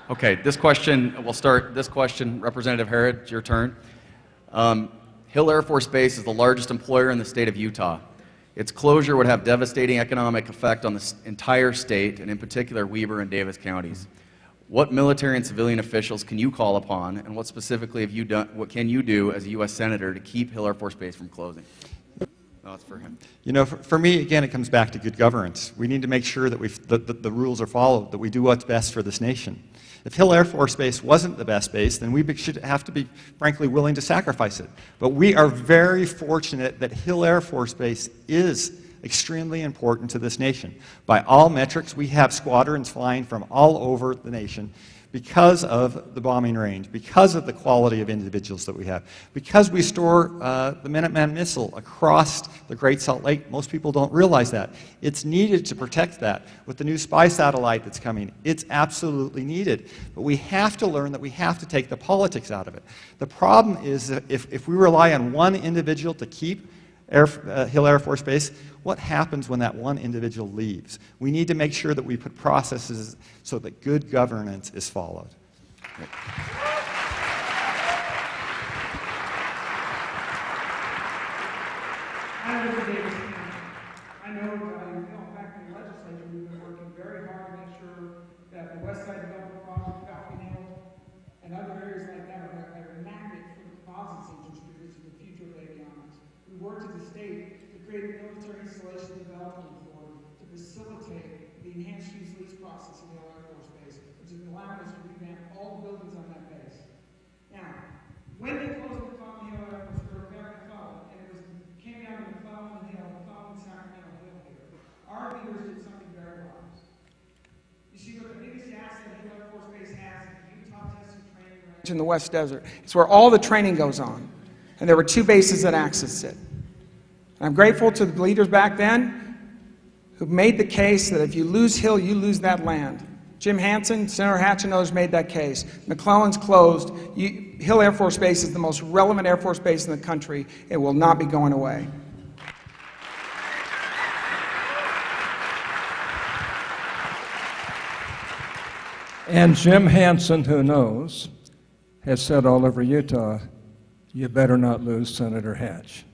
Okay, this question, we'll start this question. Representative Herrod, it's your turn. Hill Air Force Base is the largest employer in the state of Utah. Its closure would have devastating economic effect on the entire state, and in particular Weber and Davis counties. What military and civilian officials can you call upon, and what specifically have you done, what can you do as a U.S. Senator to keep Hill Air Force Base from closing? No, that's for him. You know, for me, again, it comes back to good governance. We need to make sure that the rules are followed, that we do what's best for this nation. If Hill Air Force Base wasn't the best base, then we should have to be, frankly, willing to sacrifice it. But we are very fortunate that Hill Air Force Base is extremely important to this nation. By all metrics, we have squadrons flying from all over the nation because of the bombing range, because of the quality of individuals that we have, because we store the Minuteman missile across the Great Salt Lake. Most people don't realize that. It's needed to protect that. With the new spy satellite that's coming, it's absolutely needed. But we have to learn that we have to take the politics out of it. The problem is that if we rely on one individual to keep Hill Air Force Base, what happens when that one individual leaves? We need to make sure that we put processes so that good governance is followed. I know, back in the legislature, we've been working very hard to make sure that the West Side Development Project, Falcon Hill, and other areas like that are a magnet for deposit centers because of the future of avionics. We worked as a state to create a military installation development authority to facilitate the enhanced use lease process in the Hill Air Force Base, which is allowing us to revamp all the buildings on that base. Now, when they closed the Falcon Hill Air Force, we were very McClellan, and it came down to McClellan Hill, McClellan Sacramento Hill here. Our leaders did something very wise. You see, what the biggest asset Hill Air Force Base has is the Utah Testing Training Range in the West Desert. It's where all the training goes on. And there were two bases that accessed it. And I'm grateful to the leaders back then who made the case that if you lose Hill, you lose that land. Jim Hansen, Senator Hatch and others made that case. McClellan's closed. Hill Air Force Base is the most relevant Air Force base in the country. It will not be going away. And Jim Hansen, who knows, has said all over Utah, you better not lose Senator Hatch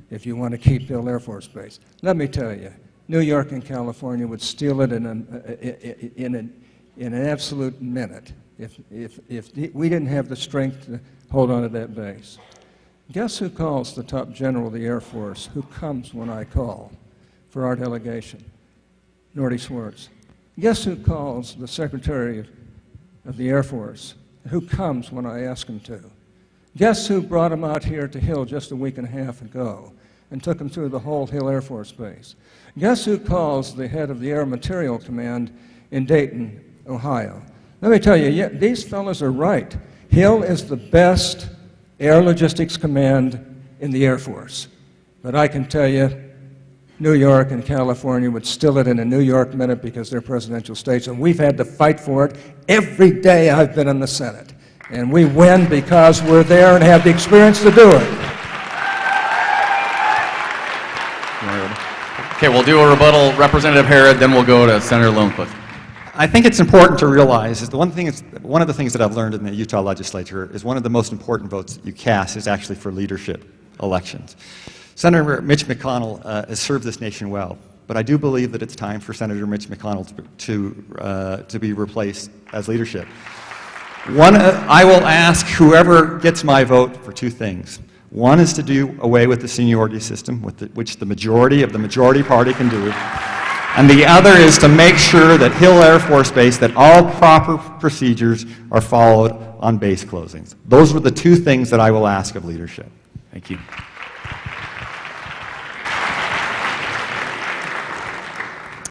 if you want to keep Hill Air Force Base. Let me tell you, New York and California would steal it in an absolute minute if we didn't have the strength to hold on to that base. Guess who calls the top general of the Air Force, who comes when I call for our delegation? Norty Swartz. Guess who calls the Secretary of the Air Force, who comes when I ask him to? Guess who brought him out here to Hill just a week and a half ago and took him through the whole Hill Air Force Base? Guess who calls the head of the Air Material Command in Dayton, Ohio? Let me tell you, yeah, these fellows are right. Hill is the best air logistics command in the Air Force. But I can tell you, New York and California would steal it in a New York minute because they're presidential states, and we've had to fight for it every day I've been in the Senate. And we win because we're there and have the experience to do it. Okay, we'll do a rebuttal, Representative Herrod, then we'll go to Senator Liljenquist. I think it's important to realize is one of the things that I've learned in the Utah legislature is one of the most important votes that you cast is actually for leadership elections. Senator Mitch McConnell has served this nation well, but I do believe that it's time for Senator Mitch McConnell to be replaced as leadership. I will ask whoever gets my vote for two things. One is to do away with the seniority system, which the majority of the majority party can do. And the other is to make sure that Hill Air Force Base, that all proper procedures are followed on base closings. Those were the two things that I will ask of leadership. Thank you.